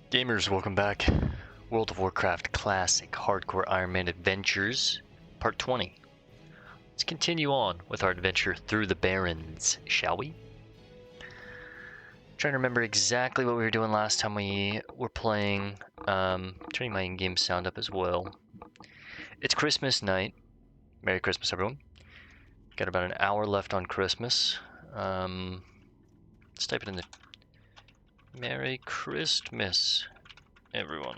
Gamers, welcome back. World of Warcraft Classic Hardcore Ironman Adventures, Part 20. Let's continue on with our adventure through the Barrens, shall we? Trying to remember exactly what we were doing last time we were playing. Turning my in-game sound up as well. It's Christmas night. Merry Christmas, everyone. Got about an hour left on Christmas. Let's type it in the... Merry Christmas, everyone.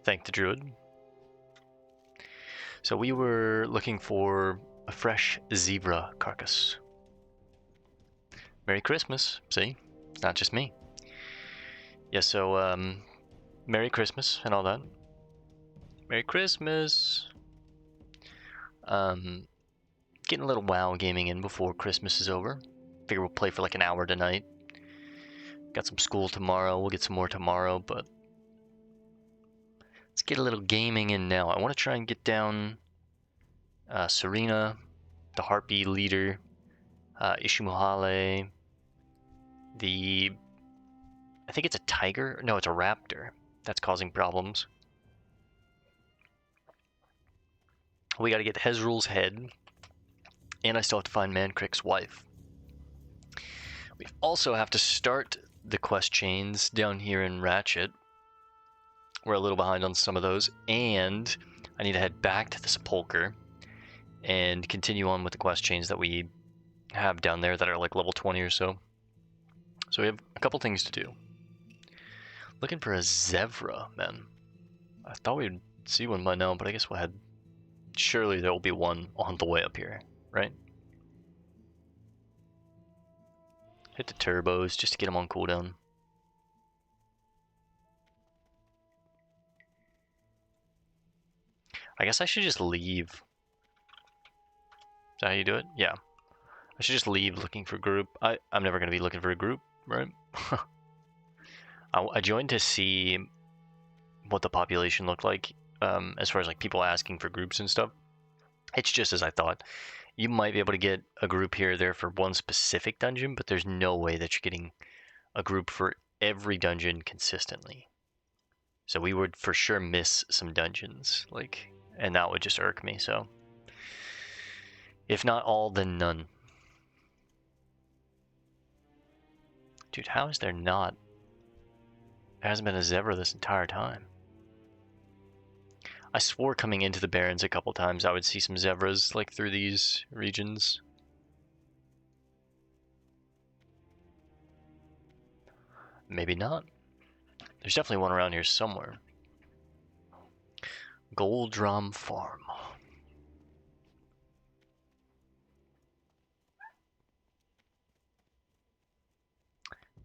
Thank the druid. So we were looking for a fresh zebra carcass. Merry Christmas. See? It's not just me. Yeah, so, Merry Christmas and all that. Merry Christmas. Getting a little WoW gaming in before Christmas is over. Figure we'll play for like an hour tonight. Got some school tomorrow. We'll get some more tomorrow, but let's get a little gaming in now. I want to try and get down Serena, the Harpy leader, Ishamuhale, I think it's a tiger. No, it's a raptor that's causing problems. We got to get Hezrul's head, and I still have to find Mancrick's wife. We also have to start the quest chains down here in Ratchet. We're a little behind on some of those, and I need to head back to the Sepulchre and continue on with the quest chains that we have down there that are like level 20 or so. So we have a couple things to do. Looking for a zebra, man. I thought we'd see one by now, but I guess we'll head... Surely there will be one on the way up here, right? Hit the turbos just to get them on cooldown. I guess I should just leave. Is that how you do it? Yeah. I should just leave looking for group. I'm never going to be looking for a group, right? I joined to see what the population looked like, as far as like people asking for groups and stuff. It's just as I thought. You might be able to get a group here or there for one specific dungeon, but there's no way that you're getting a group for every dungeon consistently. So we would for sure miss some dungeons, like, and that would just irk me, so. If not all, then none. Dude, how is there not? There hasn't been a zebra this entire time. I swore coming into the Barrens a couple times I would see some zebras like through these regions. Maybe not. There's definitely one around here somewhere. Goldrum Farm.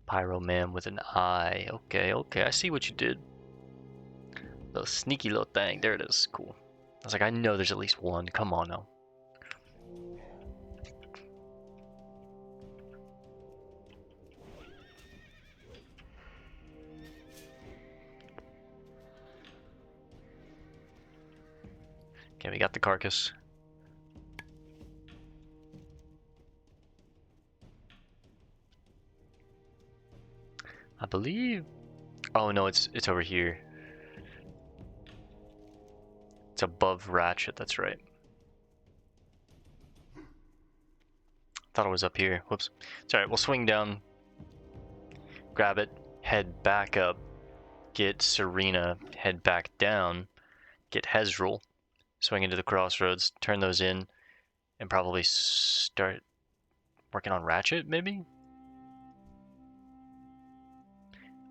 Pyro Man with an eye. Okay, I see what you did. Little sneaky little thing. There it is. Cool. I was like, I know there's at least one. Come on now. Okay, we got the carcass. I believe... Oh no, it's over here. It's above Ratchet, that's right. Thought it was up here. Whoops. It's alright, we'll swing down, grab it, head back up, get Serena, head back down, get Hezrul, swing into the crossroads, turn those in, and probably start working on Ratchet, maybe?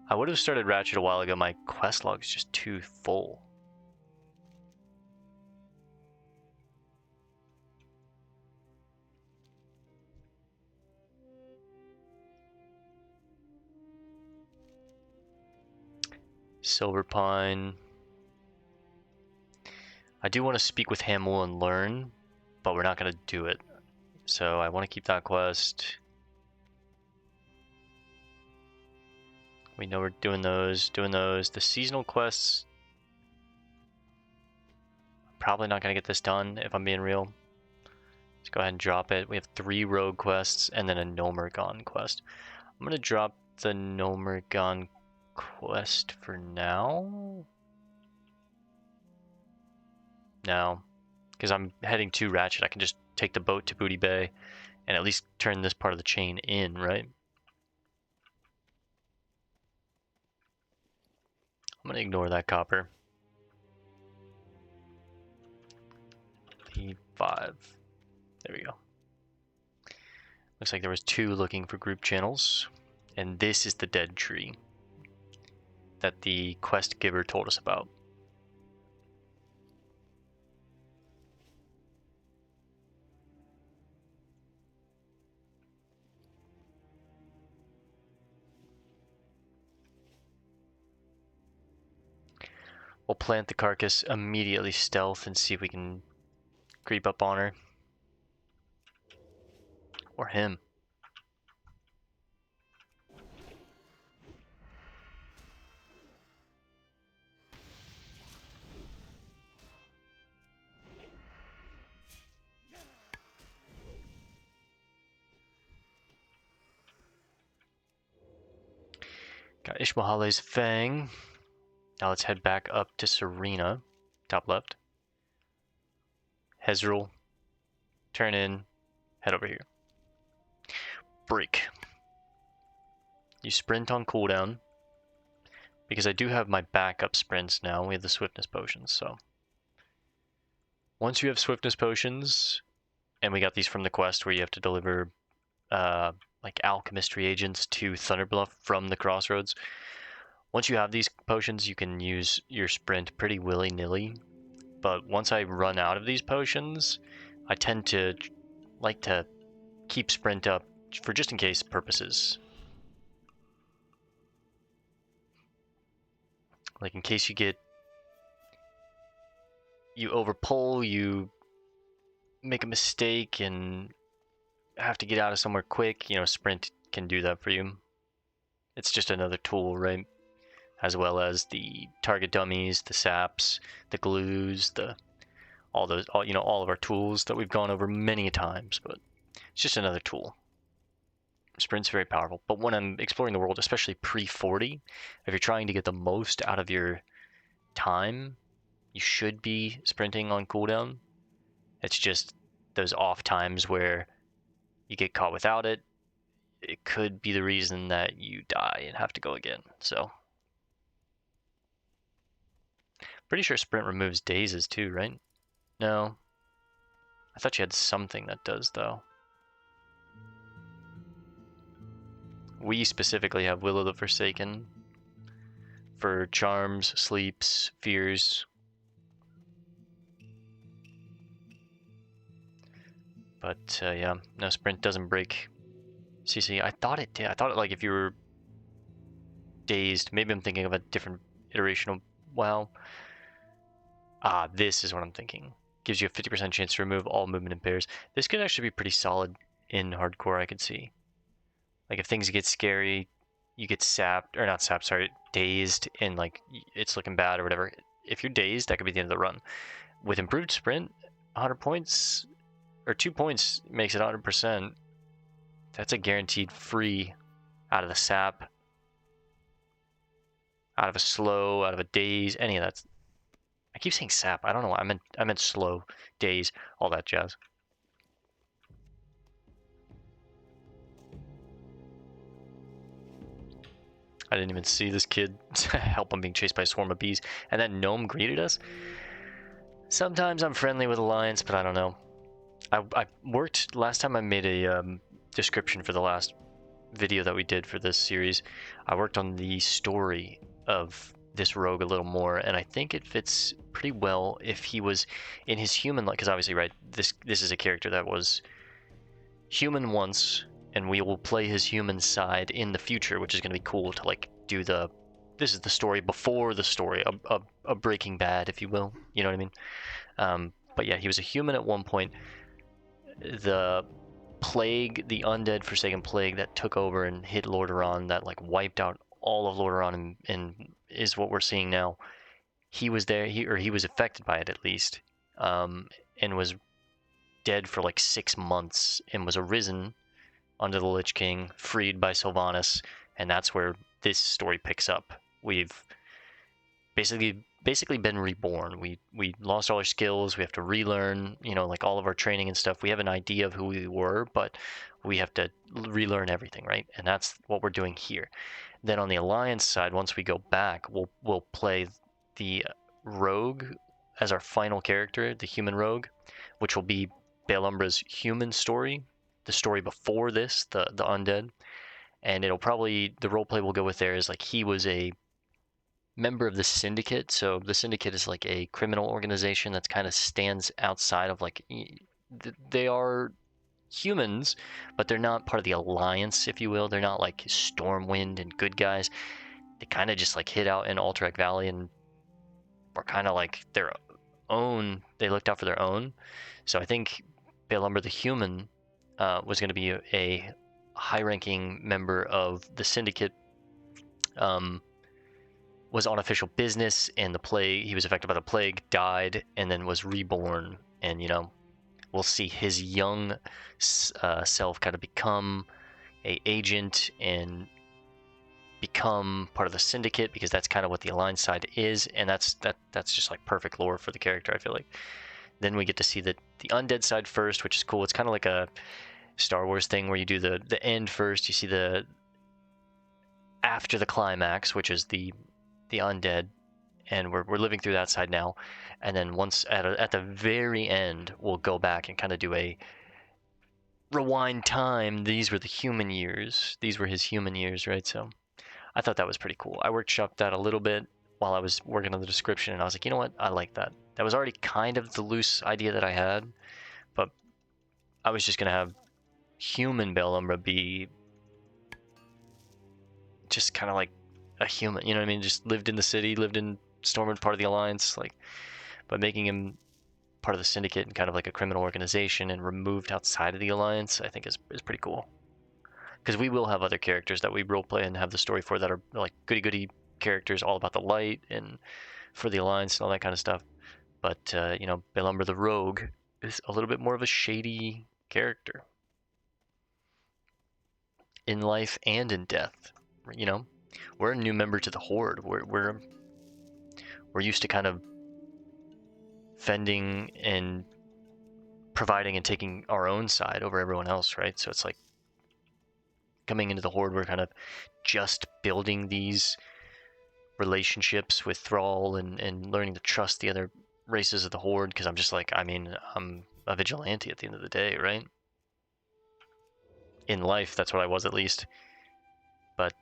I would have started Ratchet a while ago. My quest log is just too full. Silver Pine. I do want to speak with Hamul and learn, but we're not going to do it. So I want to keep that quest. We know we're doing those. The seasonal quests, probably not going to get this done if I'm being real. Let's go ahead and drop it. We have 3 rogue quests and then a Nomergon quest. I'm going to drop the Nomergon quest for now. No, because I'm heading to Ratchet. I can just take the boat to Booty Bay and at least turn this part of the chain in, right? I'm going to ignore that copper. P5. There we go. Looks like there was 2 looking for group channels. And this is the dead tree that the quest giver told us about. We'll plant the carcass, immediately stealth, and see if we can creep up on her. Or him. Got Ishamuhale's Fang. Now let's head back up to Serena, top left. Hezrul, turn in, head over here. Break. You sprint on cooldown, because I do have my backup sprints now. We have the swiftness potions, so. Once you have swiftness potions, and we got these from the quest where you have to deliver like alchemist reagents to Thunderbluff from the crossroads. Once you have these potions, you can use your sprint pretty willy-nilly. But once I run out of these potions, I tend to like to keep sprint up for just in case purposes. Like in case you overpull, you make a mistake and have to get out of somewhere quick, sprint can do that for you. It's just another tool, right? As well as the target dummies, the saps, the glues, all of our tools that we've gone over many times, but it's just another tool. Sprint's very powerful, but when I'm exploring the world, especially pre-40, if you're trying to get the most out of your time, you should be sprinting on cooldown. It's just those off times where you get caught without it. It could be the reason that you die and have to go again, so. Pretty sure sprint removes dazes too, right? No. I thought you had something that does, though. We specifically have Will of the Forsaken for charms, sleeps, fears. But yeah, no, sprint doesn't break CC. I thought it did. I thought like if you were dazed, maybe I'm thinking of a different iteration of WoW. This is what I'm thinking. Gives you a 50% chance to remove all movement in pairs. This could actually be pretty solid in hardcore, I could see. Like if things get scary, you get sapped, or not sapped, sorry, dazed, and like it's looking bad or whatever. If you're dazed, that could be the end of the run. With improved sprint, 100 points, or 2 points makes it 100%. That's a guaranteed free out of the sap, out of a slow, out of a daze, any of that. I keep saying sap. I don't know why. I meant slow, daze, all that jazz. I didn't even see this kid help him being chased by a swarm of bees. And that gnome greeted us. Sometimes I'm friendly with Alliance, but I don't know. I worked, last time I made a description for the last video that we did for this series, I worked on the story of this rogue a little more, and I think it fits pretty well if he was in his human life, because obviously, right, this is a character that was human once, and we will play his human side in the future, which is going to be cool to like do this is the story before the story, a Breaking Bad, if you will, you know what I mean? But yeah, he was a human at one point. The plague, the undead Forsaken plague that took over and hit Lordaeron, that like wiped out all of Lordaeron and is what we're seeing now. He was there, he was affected by it at least, and was dead for like 6 months and was arisen under the Lich King, freed by Sylvanas, and that's where this story picks up. We've basically been reborn. We lost all our skills. We have to relearn, you know, like all of our training and stuff. We have an idea of who we were, but we have to relearn everything, right? And that's what we're doing here. Then on the Alliance side, once we go back, we'll play the rogue as our final character, the human rogue, which will be Belumbra's human story, the story before this, the undead. And it'll probably, the roleplay we'll go with there is like he was a member of the Syndicate. So the Syndicate is like a criminal organization that's kind of stands outside of like, they are humans, but they're not part of the Alliance, if you will. They're not like Stormwind and good guys. They kind of just like hid out in Alterac Valley and were kind of like their own. They looked out for their own. So I think Belumbra the human was going to be a high-ranking member of the Syndicate. Was on official business, and the plague, he was affected by the plague, died, and then was reborn. And, you know, we'll see his young self kind of become a agent and become part of the Syndicate, because that's kind of what the Alliance side is, and that's just like perfect lore for the character, I feel like. Then we get to see the undead side first, which is cool. It's kind of like a Star Wars thing where you do the end first. You see the after the climax, which is the undead, and we're living through that side now. And then once at the very end, we'll go back and kind of do a rewind time. These were the human years. These were his human years, right? So I thought that was pretty cool. I workshopped that a little bit while I was working on the description, and I was like, you know what? I like that. That was already kind of the loose idea that I had, but I was just going to have human Belumbra be just kind of like a human, you know what I mean? Just lived in the city, lived in Stormwind, part of the Alliance, like, but making him part of the Syndicate and kind of like a criminal organization and removed outside of the Alliance, I think is pretty cool. Because we will have other characters that we roleplay and have the story for that are like goody-goody characters, all about the light and for the Alliance and all that kind of stuff. But, you know, Belumbra the Rogue is a little bit more of a shady character. In life and in death, you know? We're a new member to the Horde. We're used to kind of fending and providing and taking our own side over everyone else, right? So it's like coming into the Horde, we're kind of just building these relationships with Thrall and learning to trust the other races of the Horde, because I'm just like, I mean, I'm a vigilante at the end of the day, right? In life, that's what I was, at least. But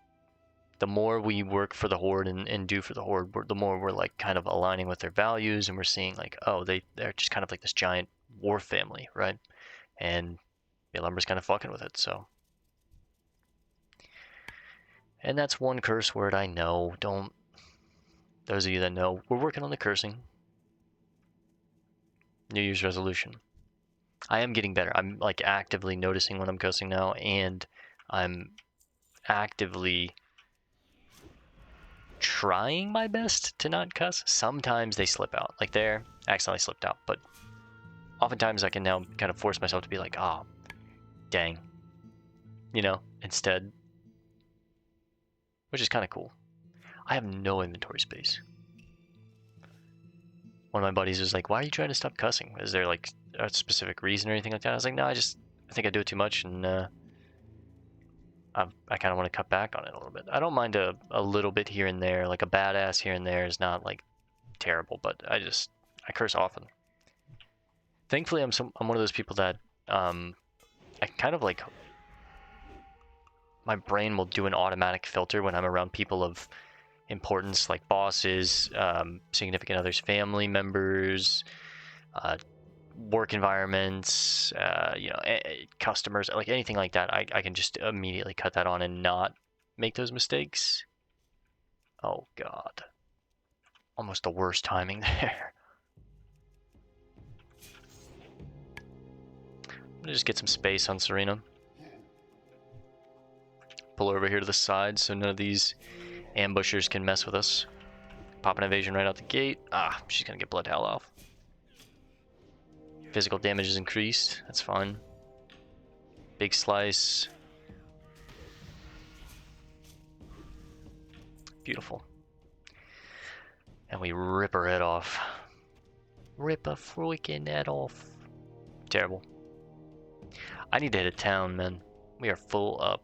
the more we work for the Horde and do for the Horde, the more we're like kind of aligning with their values, and we're seeing like, oh, they're just kind of like this giant war family, right? And Belumbra's kind of fucking with it, so. And that's one curse word I know. Don't, those of you that know, we're working on the cursing. New Year's resolution. I am getting better. I'm like actively noticing when I'm cursing now, and I'm actively trying my best to not cuss. Sometimes they slip out. Like there, accidentally slipped out. But oftentimes I can now kind of force myself to be like, oh, dang. You know, instead. Which is kind of cool. I have no inventory space. One of my buddies was like, why are you trying to stop cussing? Is there like a specific reason or anything like that? I was like, no, I think I do it too much, and I kind of want to cut back on it a little bit. I don't mind a little bit here and there, like a badass here and there is not like terrible, but I curse often. Thankfully, I'm one of those people that I kind of like, my brain will do an automatic filter when I'm around people of importance, like bosses, significant others, family members, work environments, you know, customers, like anything like that. I can just immediately cut that on and not make those mistakes. Oh god, almost the worst timing there. I'm gonna just get some space on Serena. Pull her over here to the side so none of these ambushers can mess with us. Pop an evasion right out the gate. Ah, she's gonna get blood hell off. Physical damage is increased. That's fine. Big slice. Beautiful. And we rip her head off. Rip a freaking head off. Terrible. I need to hit a town, man. We are full up.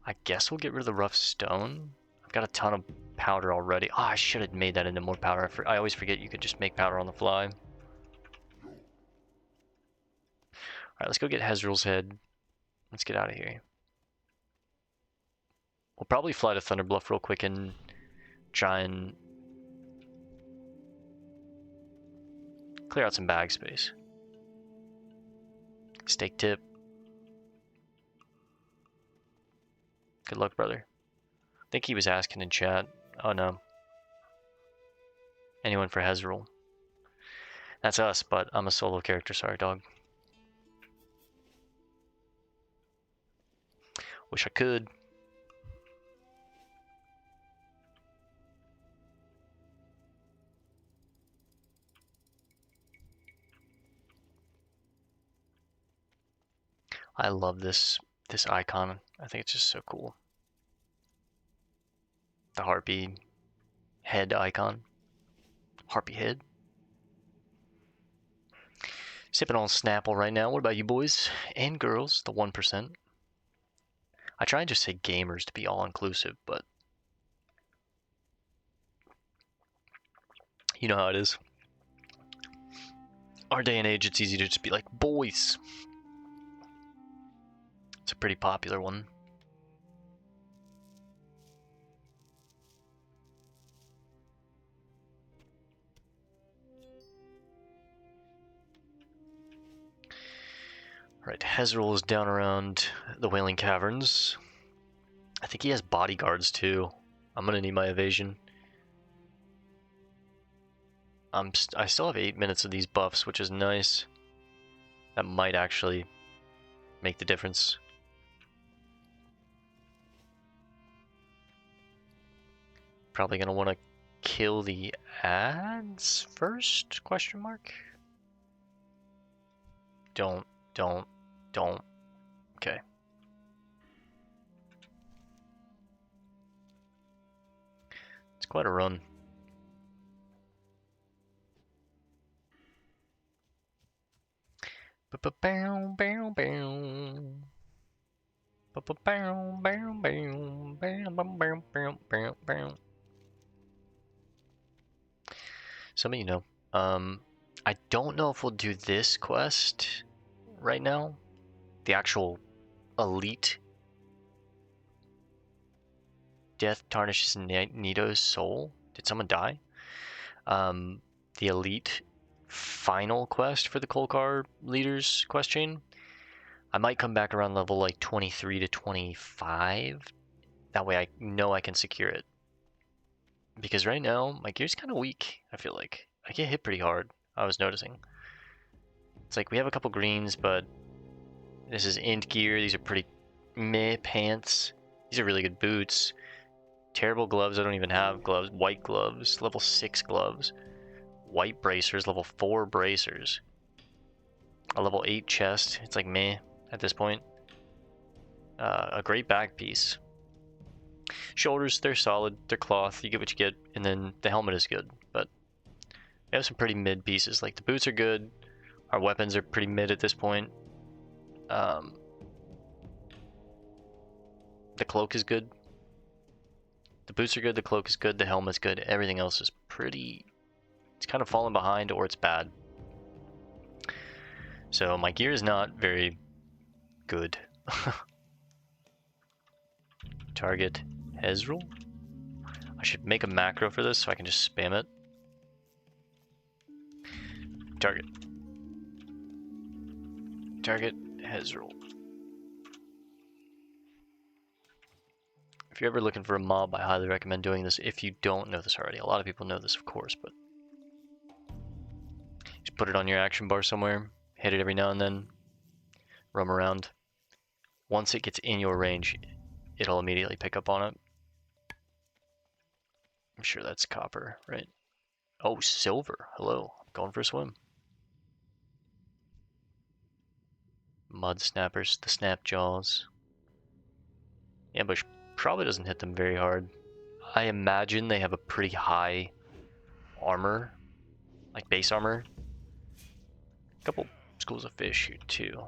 I guess we'll get rid of the rough stone. I've got a ton of powder already. Oh, I should have made that into more powder. I always forget you could just make powder on the fly. Alright, let's go get Hezrul's head. Let's get out of here. We'll probably fly to Thunderbluff real quick and try and clear out some bag space. Steak tip. Good luck, brother. I think he was asking in chat. Oh no. Anyone for Hezrul? That's us, but I'm a solo character. Sorry, dog. Wish I could. I love this icon. I think it's just so cool. The harpy head icon. Harpy head. Sipping on Snapple right now. What about you boys and girls? The 1%. I try and just say gamers to be all-inclusive, but you know how it is. Our day and age, it's easy to just be like, boys. It's a pretty popular one. Alright, Hezrul is down around the Wailing Caverns. I think he has bodyguards too. I'm gonna need my evasion. I still have 8 minutes of these buffs, which is nice. That might actually make the difference. Probably gonna want to kill the ads first? Question mark. Don't. Okay. It's quite a run. Some of you know. I don't know if we'll do this quest right now. The actual elite. Death tarnishes Nito's soul. Did someone die? The elite final quest for the Kolkar leaders quest chain. I might come back around level like 23 to 25. That way I know I can secure it. Because right now, my gear's kind of weak, I feel like. I get hit pretty hard, I was noticing. It's like we have a couple greens, but this is int gear. These are pretty meh pants. These are really good boots. Terrible gloves. I don't even have gloves. White gloves. Level 6 gloves. White bracers. Level 4 bracers. A level 8 chest. It's like meh at this point. A great back piece. Shoulders, they're solid. They're cloth. You get what you get. And then the helmet is good. But we have some pretty mid pieces. Like the boots are good. Our weapons are pretty mid at this point. The cloak is good. The boots are good, the cloak is good, the helmet's good. Everything else is pretty... It's kind of falling behind or it's bad. So my gear is not very good. Target Hezrul. I should make a macro for this so I can just spam it. Target. Target Hezrul. If you're ever looking for a mob, I highly recommend doing this if you don't know this already. A lot of people know this, of course, but just put it on your action bar somewhere, hit it every now and then, roam around. Once it gets in your range, it'll immediately pick up on it. I'm sure that's copper, right? Oh, silver. Hello. I'm going for a swim. Mud snappers, the snap jaws. Ambush probably doesn't hit them very hard. I imagine they have a pretty high armor, like base armor. A couple schools of fish here too.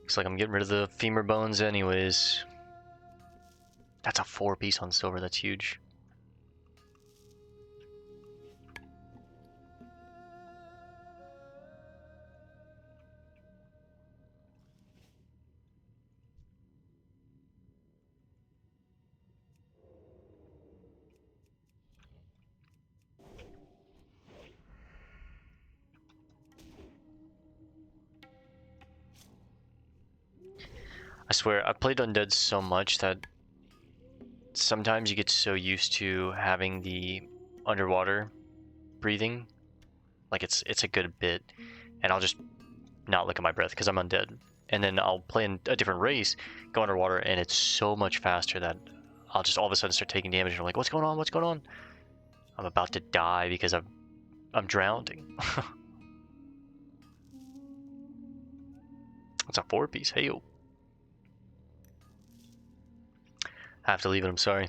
Looks like I'm getting rid of the femur bones anyways. That's a 4-piece on silver, that's huge. I swear, I've played Undead so much that sometimes you get so used to having the underwater breathing, like it's a good bit, and I'll just not look at my breath because I'm undead. And then I'll play in a different race, go underwater, and it's so much faster that I'll just all of a sudden start taking damage and I'm like, what's going on? What's going on? I'm about to die because I'm drowning. It's a 4-piece. Hey yo. I have to leave it, I'm sorry.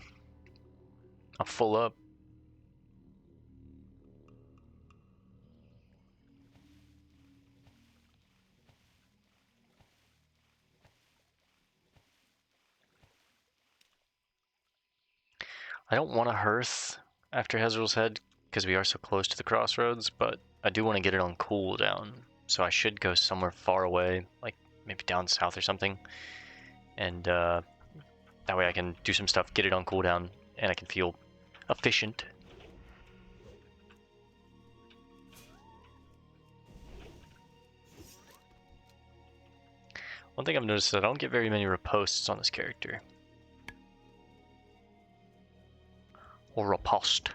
I'm full up. I don't want to hearth after Hezrul's Head because we are so close to the crossroads, but I do want to get it on cooldown. So I should go somewhere far away, like maybe down south or something. And that way I can do some stuff, get it on cooldown, and I can feel efficient. One thing I've noticed is I don't get very many ripostes on this character. Or riposte.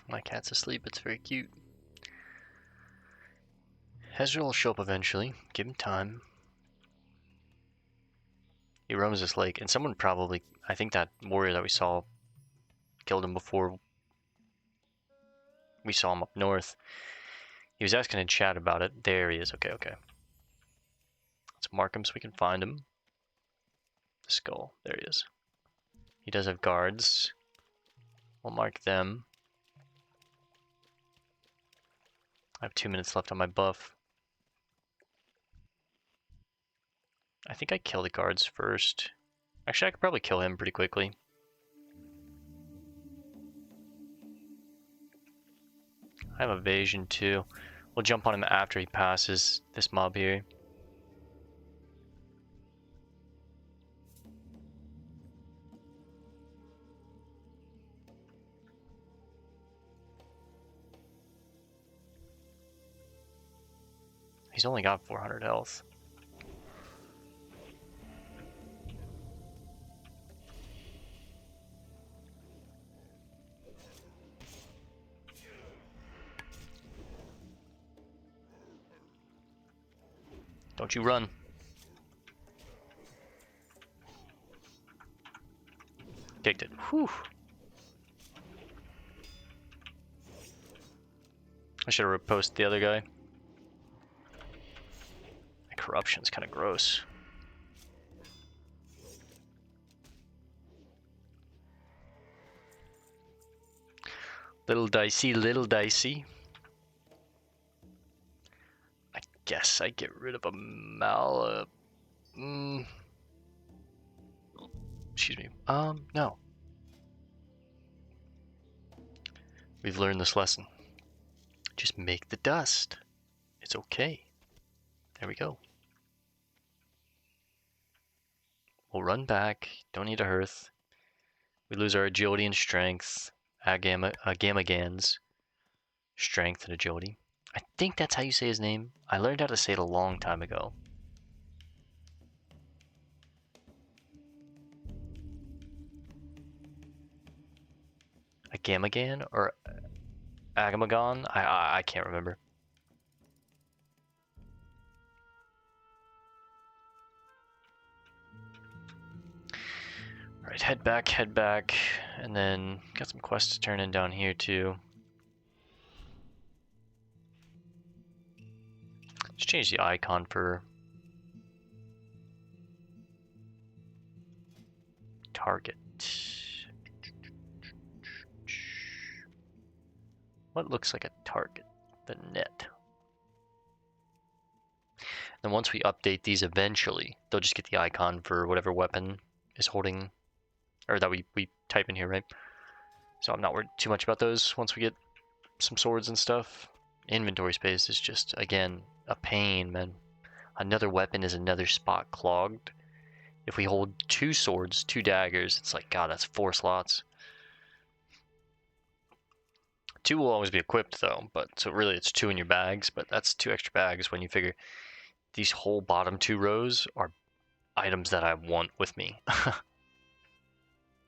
My cat's asleep, it's very cute. Hezrul will show up eventually, give him time. He roams this lake, and someone probably, I think that warrior that we saw killed him before we saw him up north. He was asking in chat about it. There he is. Okay, okay. Let's mark him so we can find him. The skull. There he is. He does have guards. We'll mark them. I have 2 minutes left on my buff. I think I kill the guards first. Actually, I could probably kill him pretty quickly. I have evasion too. We'll jump on him after he passes this mob here. He's only got 400 health. Don't you run. Kicked it. Whew. I should have riposted the other guy. The corruption's kind of gross. Little dicey, little dicey. I guess I get rid of a excuse me. No. We've learned this lesson. Just make the dust. It's okay. There we go. We'll run back. Don't need a hearth. We lose our agility and strength. Gamagan's strength and agility. I think that's how you say his name. I learned how to say it a long time ago. Agamagan or Agamagon? I can't remember. Alright, head back, and then got some quests to turn in down here too. Let's change the icon for target. What looks like a target? The net. Then once we update these eventually, they'll just get the icon for whatever weapon is holding, or that we type in here, right? So I'm not worried too much about those once we get some swords and stuff. Inventory space is just, again, a pain, man. Another weapon is another spot clogged. If we hold 2 swords, 2 daggers, it's like, God, that's 4 slots. 2 will always be equipped though, but so really it's 2 in your bags, but that's 2 extra bags when you figure these whole bottom 2 rows are items that I want with me.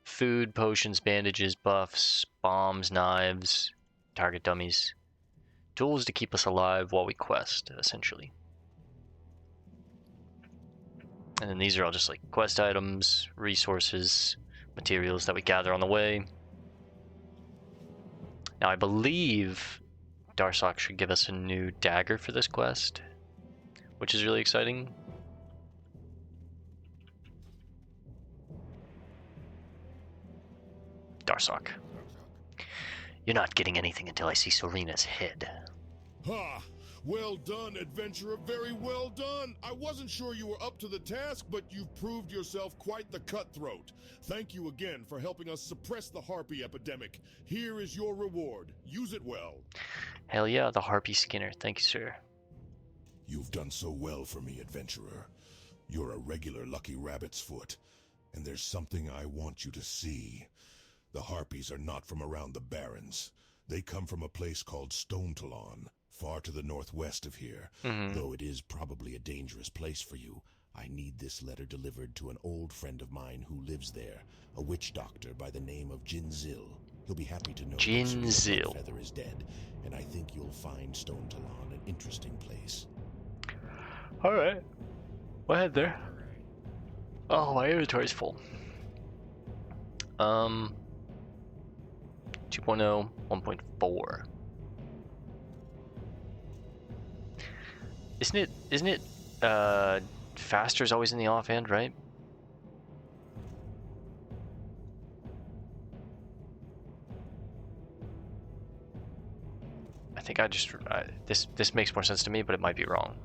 Food, potions, bandages, buffs, bombs, knives, target dummies. Tools to keep us alive while we quest, essentially. And then these are all just like quest items, resources, materials that we gather on the way. Now I believe Darsok should give us a new dagger for this quest, which is really exciting. Darsok. You're not getting anything until I see Serena's head. Ha! Well done, adventurer, very well done! I wasn't sure you were up to the task, but you've proved yourself quite the cutthroat. Thank you again for helping us suppress the harpy epidemic. Here is your reward. Use it well. Hell yeah, the harpy skinner. Thank you, sir. You've done so well for me, adventurer. You're a regular lucky rabbit's foot, and there's something I want you to see. The harpies are not from around the Barrens. They come from a place called Stone Talon, far to the northwest of here. Though it is probably a dangerous place for you, I need this letter delivered to an old friend of mine who lives there, a witch doctor by the name of Jinzil. He'll be happy to know that Serena Bloodfeather is dead, and I think you'll find Stone Talon an interesting place. Alright. We'll head there. Oh, my inventory's full. 2.0, 1.4. Isn't it faster is always in the offhand, right? I think this makes more sense to me, but it might be wrong.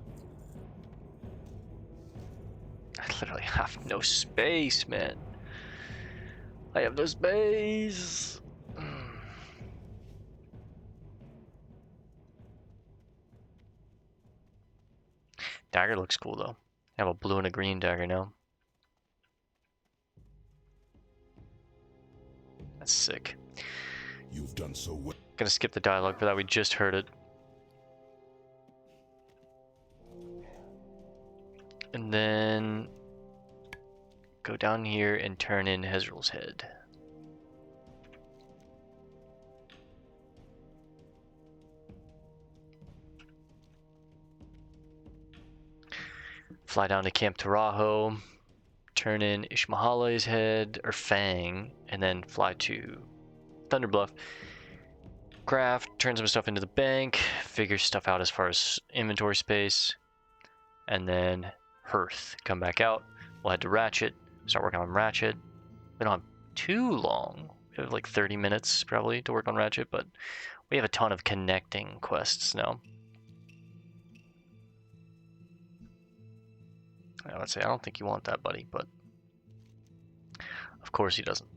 I literally have no space, man. I have no space. Dagger looks cool though. I have a blue and a green dagger now. That's sick. You've done so well. Gonna skip the dialogue for that, we just heard it. And then go down here and turn in Hezrul's head. Fly down to Camp Tarajo, turn in Ishamuhale's head, or Fang, and then fly to Thunderbluff. Craft, turn some stuff into the bank, figure stuff out as far as inventory space, and then Hearth, come back out. We'll head to Ratchet, start working on Ratchet. We don't have too long. We have like 30 minutes probably to work on Ratchet, but we have a ton of connecting quests now. I would say I don't think you want that, buddy, but of course he doesn't.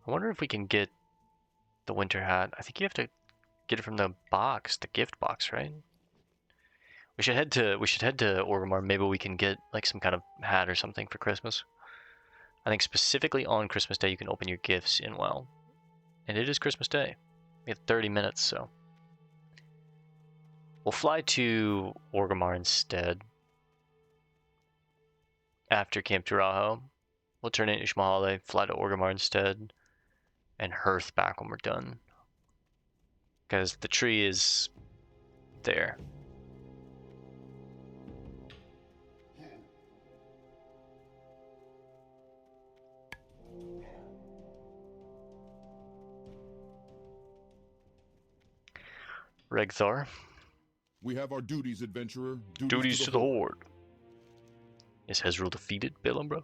I wonder if we can get the winter hat. I think you have to get it from the box, the gift box, right? We should head to Orgrimmar. Maybe we can get like some kind of hat or something for Christmas. I think specifically on Christmas Day you can open your gifts in WoW. And it is Christmas Day. We have 30 minutes, so we'll fly to Orgrimmar instead. After Camp Turaho, we'll turn in Ishamuhale, fly to Orgrimmar instead, and hearth back when we're done. Because the tree is there. Regthar. We have our duties, adventurer. Duties to the Horde. Is Hezrul defeated, Bilumbra?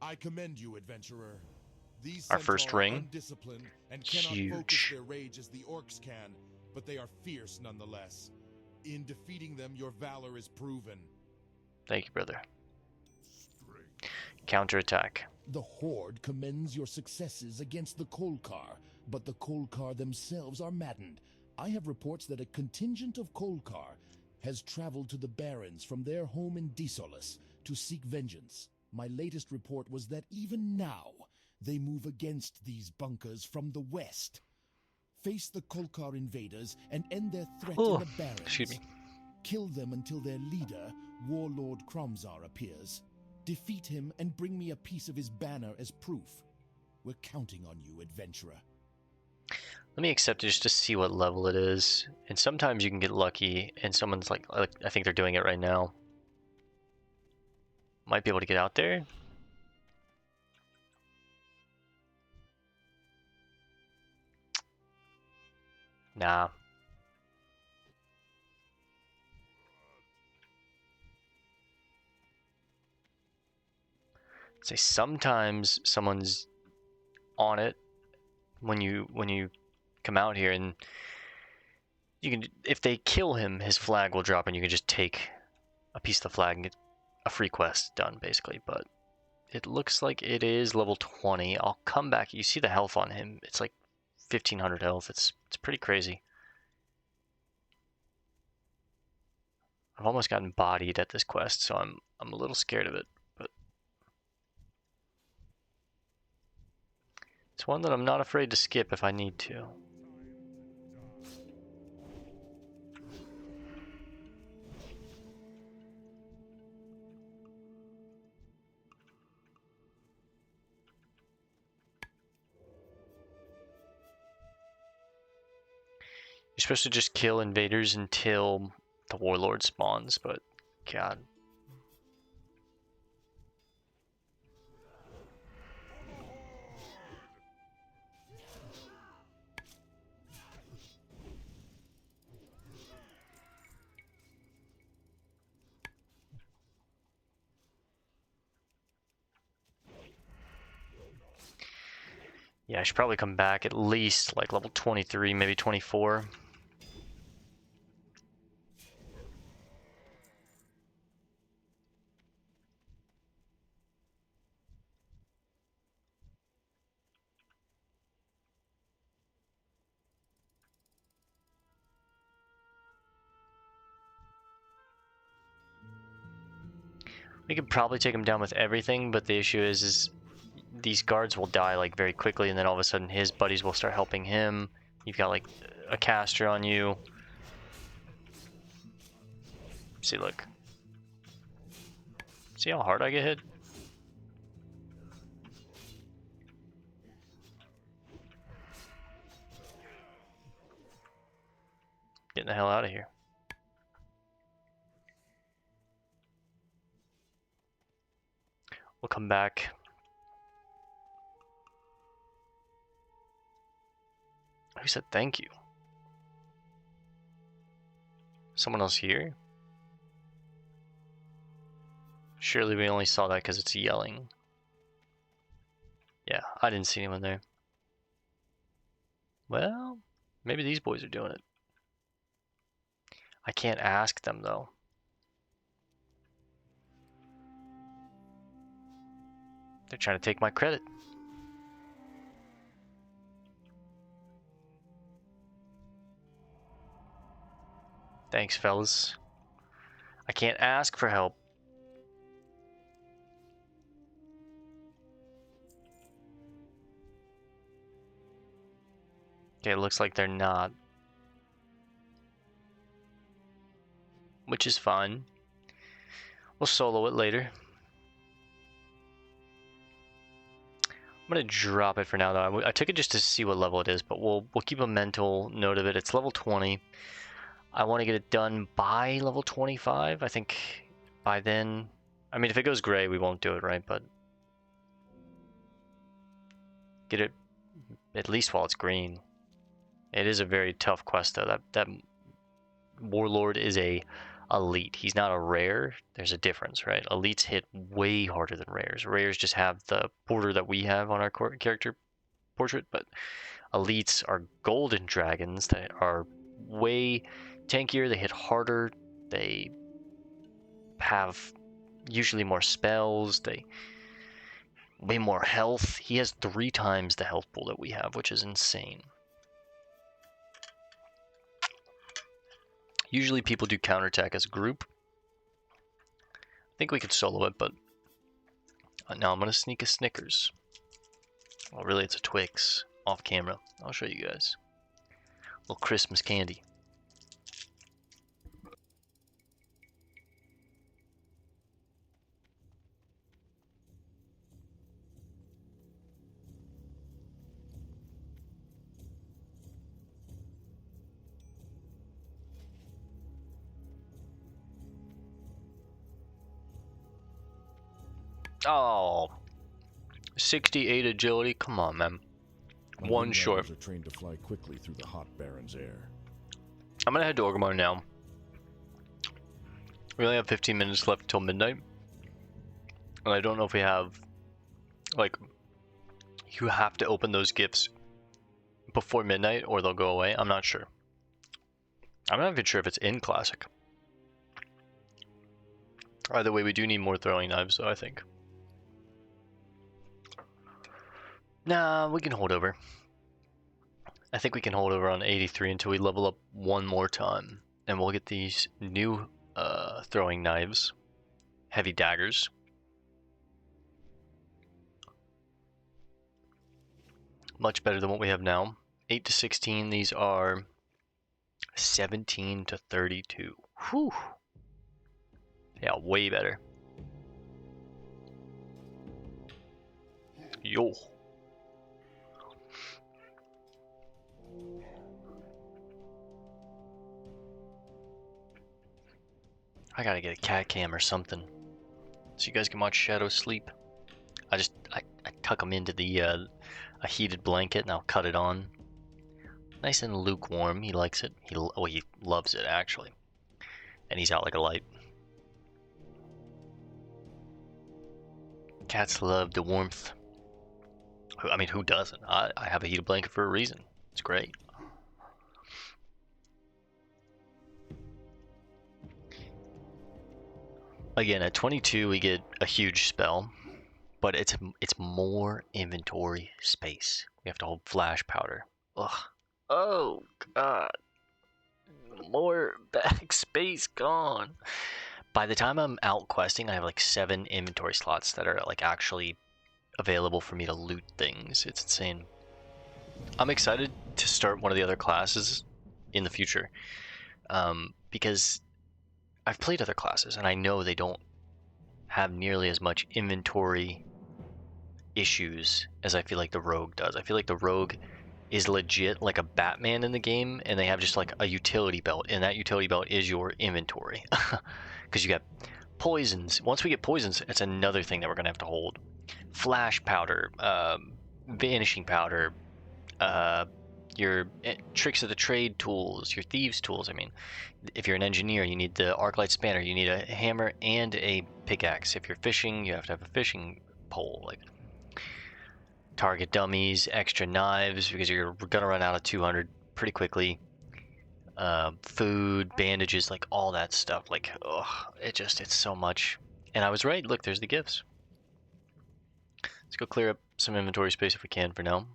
I commend you, adventurer. These Our first centaurs are ring. undisciplined and cannot focus Huge. their rage as the orcs can, but they are fierce nonetheless. In defeating them, your valor is proven. Thank you, brother. Counterattack. The Horde commends your successes against the Kolkar, but the Kolkar themselves are maddened. I have reports that a contingent of Kolkar has traveled to the Barrens from their home in Disolis to seek vengeance. My latest report was that even now, they move against these bunkers from the west. Face the Kolkar invaders and end their threat in the Barrens. Excuse me. Kill them until their leader, Warlord Kromzar, appears. Defeat him and bring me a piece of his banner as proof. We're counting on you, adventurer. Let me accept it just to see what level it is. And sometimes you can get lucky and someone's like I think they're doing it right now. Might be able to get out there. Nah. Say sometimes someone's on it when you come out here, and you can, if they kill him, his flag will drop and you can just take a piece of the flag and get a free quest done basically. But it looks like it is level 20. I'll come back. You see the health on him, it's like 1500 health. It's pretty crazy. I've almost gotten bodied at this quest, so I'm a little scared of it, but it's one that I'm not afraid to skip if I need to. You're supposed to just kill invaders until the warlord spawns, but God. Yeah, I should probably come back at least like level 23, maybe 24. We could probably take him down with everything, but the issue is these guards will die like very quickly, and then all of a sudden his buddies will start helping him. You've got like a caster on you. See, look. See how hard I get hit? Getting the hell out of here. We'll come back. Who said thank you? Someone else here? Surely we only saw that because it's yelling. Yeah, I didn't see anyone there. Well, maybe these boys are doing it. I can't ask them though. They're trying to take my credit. Thanks, fellas. I can't ask for help. Okay, it looks like they're not. Which is fine. We'll solo it later. I'm gonna drop it for now though. I took it just to see what level it is, but we'll keep a mental note of it. It's level 20. I want to get it done by level 25. I think by then. I mean, if it goes gray, we won't do it, right? But get it at least while it's green. It is a very tough quest though. That Warlord is a elite. He's not a rare. There's a difference, right? Elites hit way harder than rares. Rares just have the border that we have on our character portrait, but elites are golden dragons that are way tankier. They hit harder. They have usually more spells. They way more health. He has 3 times the health pool that we have, which is insane. Usually people do counterattack as a group. I think we could solo it, but now I'm going to sneak a Snickers. Well, really, it's a Twix off camera. I'll show you guys. A little Christmas candy. Oh, 68 agility. Come on, man. One short. Are trained to fly quickly through the hot Baron's air. I'm gonna head to Orgrimmar now. We only have 15 minutes left until midnight. And I don't know if we have, like, you have to open those gifts before midnight or they'll go away. I'm not sure. I'm not even sure if it's in Classic. Either way, we do need more throwing knives, though, I think. Nah, we can hold over. I think we can hold over on 83 until we level up one more time. And we'll get these new throwing knives. Heavy daggers. Much better than what we have now. 8 to 16, these are 17 to 32. Whew. Yeah, way better. Yo. I gotta get a cat cam or something, so you guys can watch Shadow sleep. I tuck him into the a heated blanket and I'll cut it on. Nice and lukewarm. He likes it. He loves it actually, and he's out like a light. Cats love the warmth. I mean, who doesn't? I have a heated blanket for a reason. It's great. Again, at 22 we get a huge spell, but it's more inventory space. We have to hold flash powder. Ugh. Oh god. More back space gone. By the time I'm out questing, I have like 7 inventory slots that are like actually available for me to loot things. It's insane. I'm excited to start one of the other classes in the future, because I've played other classes and I know they don't have nearly as much inventory issues as I feel like the rogue does. I feel like the rogue is legit like a Batman in the game, and they have just like a utility belt, and that utility belt is your inventory. Because you got poisons. Once we get poisons, it's another thing that we're gonna have to hold. Flash powder, vanishing powder, your tricks of the trade tools, your thieves tools. I mean, if you're an engineer, you need the arclight spanner, you need a hammer and a pickaxe. If you're fishing, you have to have a fishing pole. Like, target dummies, extra knives, because you're gonna run out of 200 pretty quickly. Food, bandages, like all that stuff. Like, ugh, it's so much. And I was right. Look, there's the gifts. Let's go clear up some inventory space if we can for now.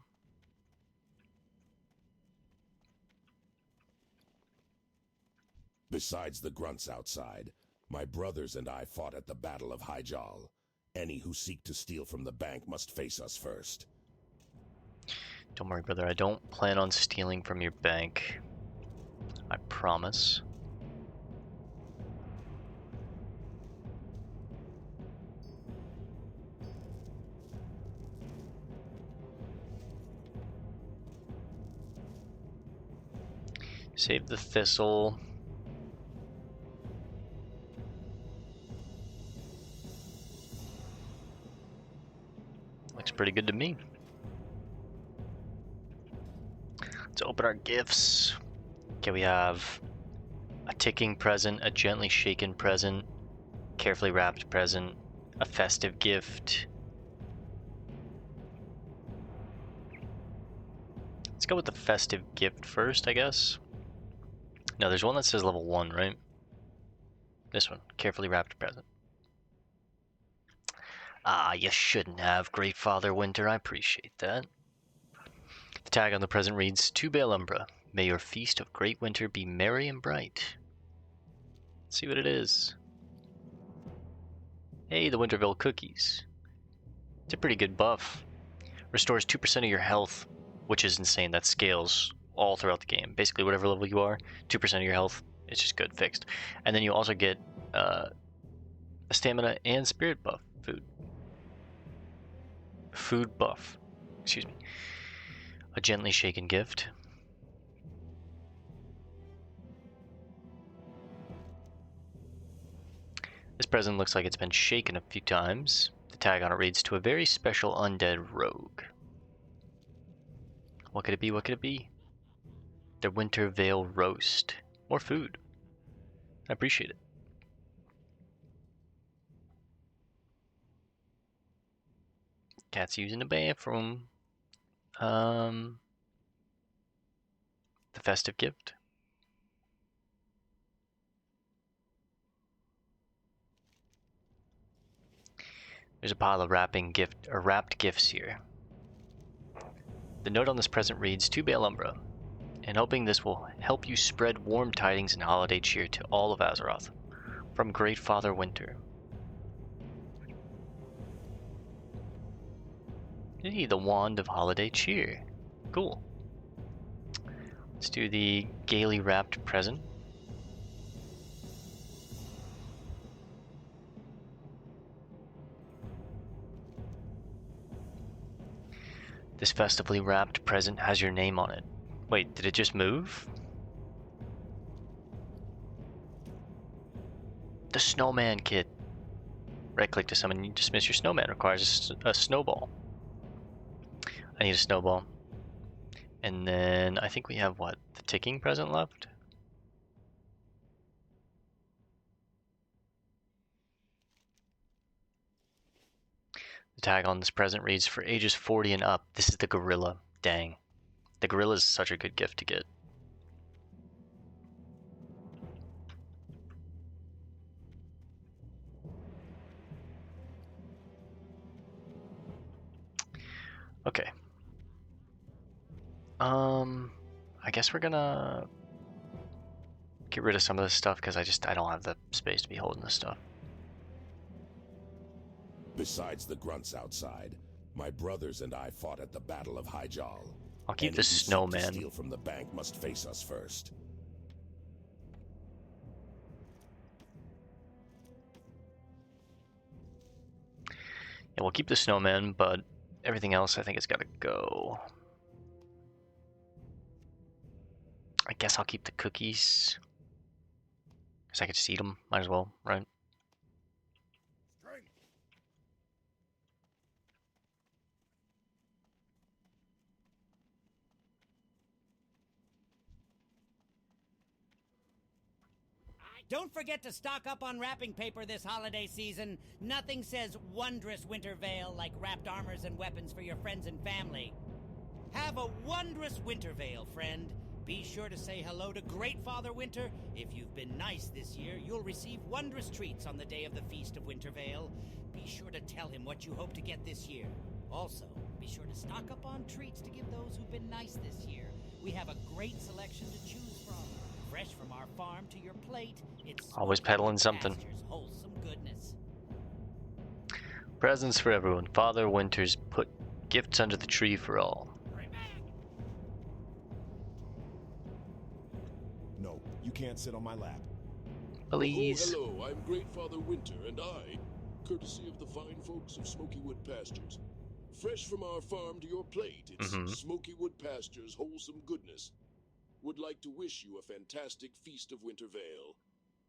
Besides the grunts outside, My brothers and I fought at the Battle of Hezrul. Any who seek to steal from the bank must face us first. Don't worry, brother. I don't plan on stealing from your bank. I promise. Save the thistle. Looks pretty good to me. Let's open our gifts. Okay, we have a ticking present, a gently shaken present, carefully wrapped present, a festive gift. Let's go with the festive gift first, I guess. No, there's one that says level 1, right? This one, carefully wrapped present. Ah, you shouldn't have, Great Father Winter. I appreciate that. The tag on the present reads, To Bale Umbra, may your feast of great winter be merry and bright. Let's see what it is. Hey, the Winterville cookies. It's a pretty good buff. Restores 2% of your health, which is insane. That scales all throughout the game. Basically, whatever level you are, 2% of your health. It's just good, fixed. And then you also get a stamina and spirit buff. Food buff. Excuse me. A gently shaken gift. This present looks like it's been shaken a few times. The tag on it reads, To a very special undead rogue. What could it be? What could it be? The Wintervale roast. More food. I appreciate it. Cat's using the bathroom. The festive gift. There's a pile of wrapped gifts here. The note on this present reads, To Bale Umbra, and hoping this will help you spread warm tidings and holiday cheer to all of Azeroth. From Great Father Winter. Hey, the Wand of Holiday Cheer. Cool. Let's do the gaily wrapped present. This festively wrapped present has your name on it. Wait, did it just move? The Snowman Kit. Right click to summon, you dismiss your snowman. Requires a snowball. I need a snowball. And then I think we have what? The ticking present left? The tag on this present reads, For ages 40 and up. This is the gorilla. Dang. The gorilla is such a good gift to get. Okay. I guess we're gonna get rid of some of this stuff because I don't have the space to be holding this stuff. Besides the grunts outside, my brothers and I fought at the Battle of Hezrul. I'll keep Any the who seek to snowman. steal from the bank must face us first. Yeah, we'll keep the snowman, but everything else I think it's gotta go. I guess I'll keep the cookies. Because I could just eat them. Might as well, right? Don't forget to stock up on wrapping paper this holiday season. Nothing says wondrous winter veil like wrapped armors and weapons for your friends and family. Have a wondrous winter veil, friend. Be sure to say hello to Great Father Winter. If you've been nice this year, you'll receive wondrous treats on the day of the Feast of Wintervale. Be sure to tell him what you hope to get this year. Also, be sure to stock up on treats to give those who've been nice this year. We have a great selection to choose from. Fresh from our farm to your plate, it's Always Smoky peddling Wood something. Pastures' wholesome goodness. Presents for everyone. Father Winters put gifts under the tree for all. No, you can't sit on my lap. Please. Oh, hello, I'm Great Father Winter, and I, courtesy of the fine folks of Smoky Wood Pastures, fresh from our farm to your plate, it's Smoky Wood Pastures' wholesome goodness, would like to wish you a fantastic feast of Winter Vale.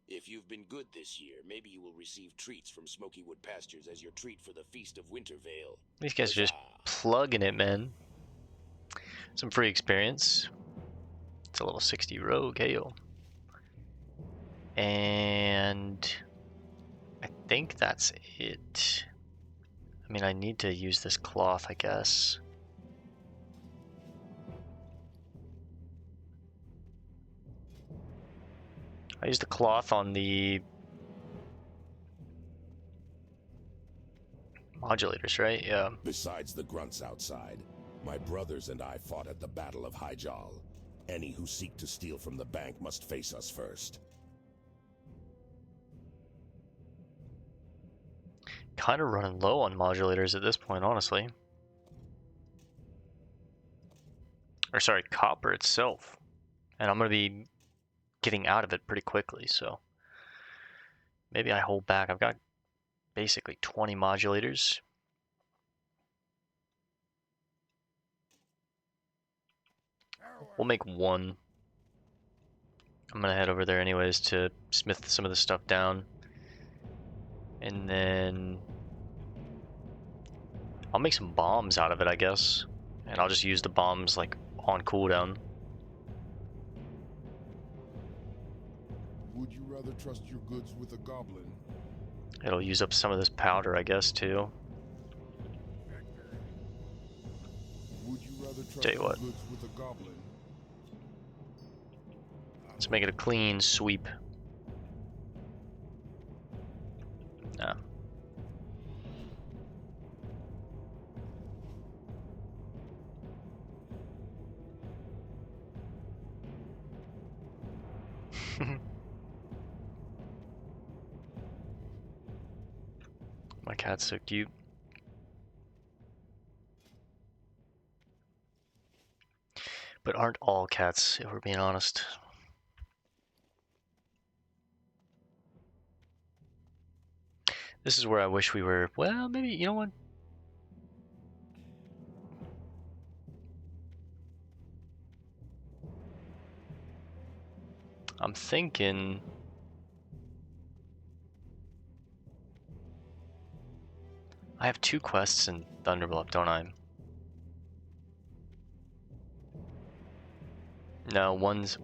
If you've been good this year, maybe you will receive treats from Smoky Wood Pastures as your treat for the feast of Winter Vale. These guys are just plugging it, man. Some free experience. It's a level 60 rogue, heyo. And I think that's it. I mean, I need to use this cloth, I guess. I use the cloth on the modulators, right? Yeah. Besides the grunts outside, my brothers and I fought at the Battle of Hezrul. Any who seek to steal from the bank must face us first. Kind of running low on modulators at this point, honestly. Or sorry, copper itself. And I'm going to be getting out of it pretty quickly, so maybe I hold back. I've got basically 20 modulators. We'll make one. I'm going to head over there anyways to smith some of this stuff down. And then I'll make some bombs out of it, I guess. And I'll just use the bombs like on cooldown. Would you rather trust your goods with a goblin? It'll use up some of this powder, I guess, too. Would you rather trust Tell you your what. goods with a goblin? Let's make it a clean sweep. Nah. My cat's so cute. But aren't all cats, if we're being honest? This is where I wish we were. Well, maybe, you know what? I'm thinking I have 2 quests in Thunderbluff, don't I? No, one's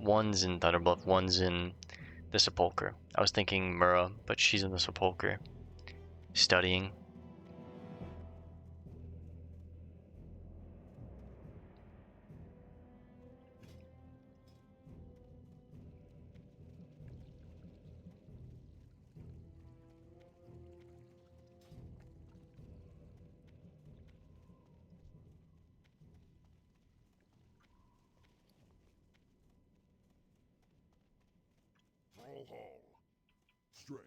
in Thunderbluff, one's in the Sepulchre. I was thinking Mura, but she's in the Sepulchre. Studying. Strength.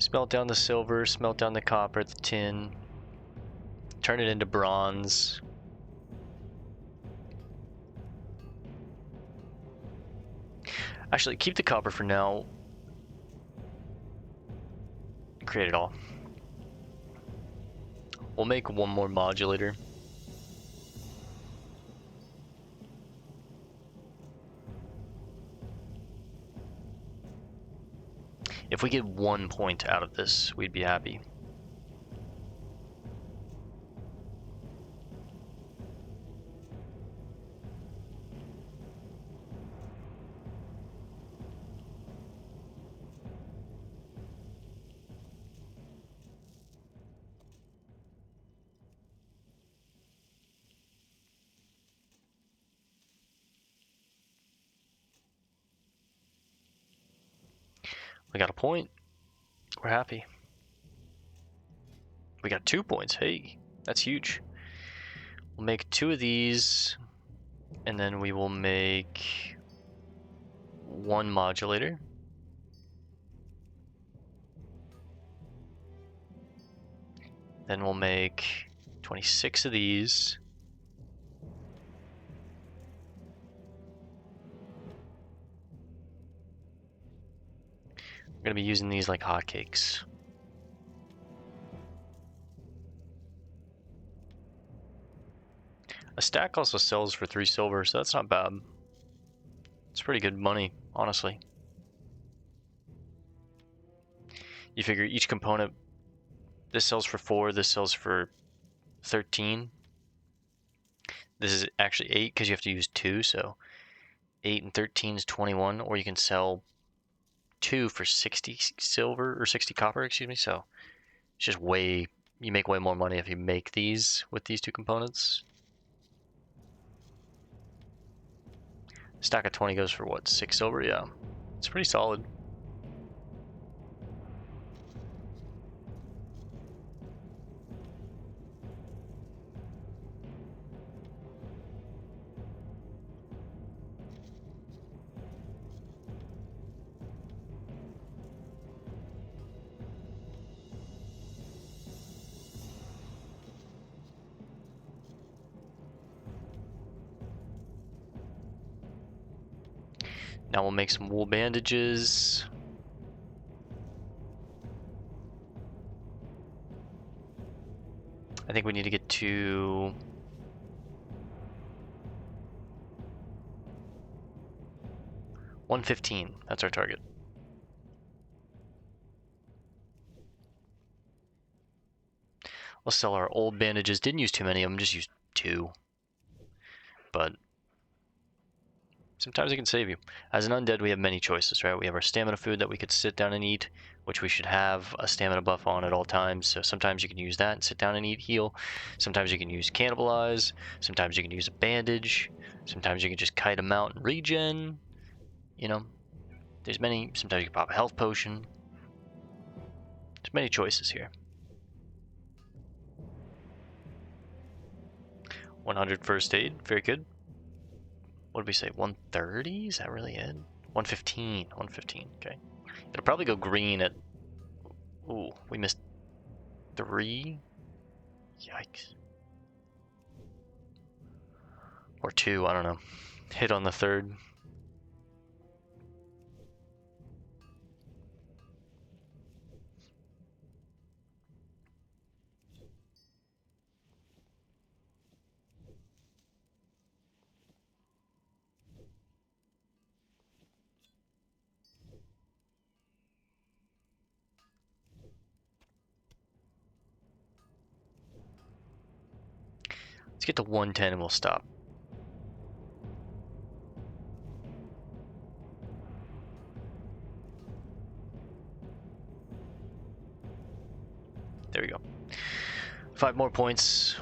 Smelt down the silver, smelt down the copper, the tin. Turn it into bronze. Actually, keep the copper for now. Create it all. We'll make one more modulator. If we get 1 point out of this, we'd be happy. We got a point. We're happy. We got 2 points. Hey, that's huge. We'll make 2 of these, and then we will make 1 modulator. Then we'll make 26 of these. We're gonna be using these like hotcakes. A stack also sells for 3 silver, so that's not bad. It's pretty good money, honestly. You figure each component, this sells for 4, this sells for 13. This is actually 8 because you have to use 2, so 8 and 13 is 21, or you can sell 2 for 60 silver, or 60 copper, excuse me, so it's just you make way more money if you make these with these 2 components. Stack of 20 goes for what, 6 silver? Yeah, it's pretty solid. Now we'll make some wool bandages. I think we need to get to 115. That's our target. We'll sell our old bandages. Didn't use too many of them, just used 2. But sometimes it can save you. As an undead, we have many choices, right? We have our stamina food that we could sit down and eat, which we should have a stamina buff on at all times. So sometimes you can use that and sit down and eat, heal. Sometimes you can use cannibalize. Sometimes you can use a bandage. Sometimes you can just kite them out and regen. You know, there's many. Sometimes you can pop a health potion. There's many choices here. 100 first aid, very good. What did we say, 130? Is that really it? 115, 115, okay. It'll probably go green at, ooh, we missed 3? Yikes. Or 2, I don't know. Hit on the 3rd. Let's get to 110 and we'll stop. There we go. 5 more points.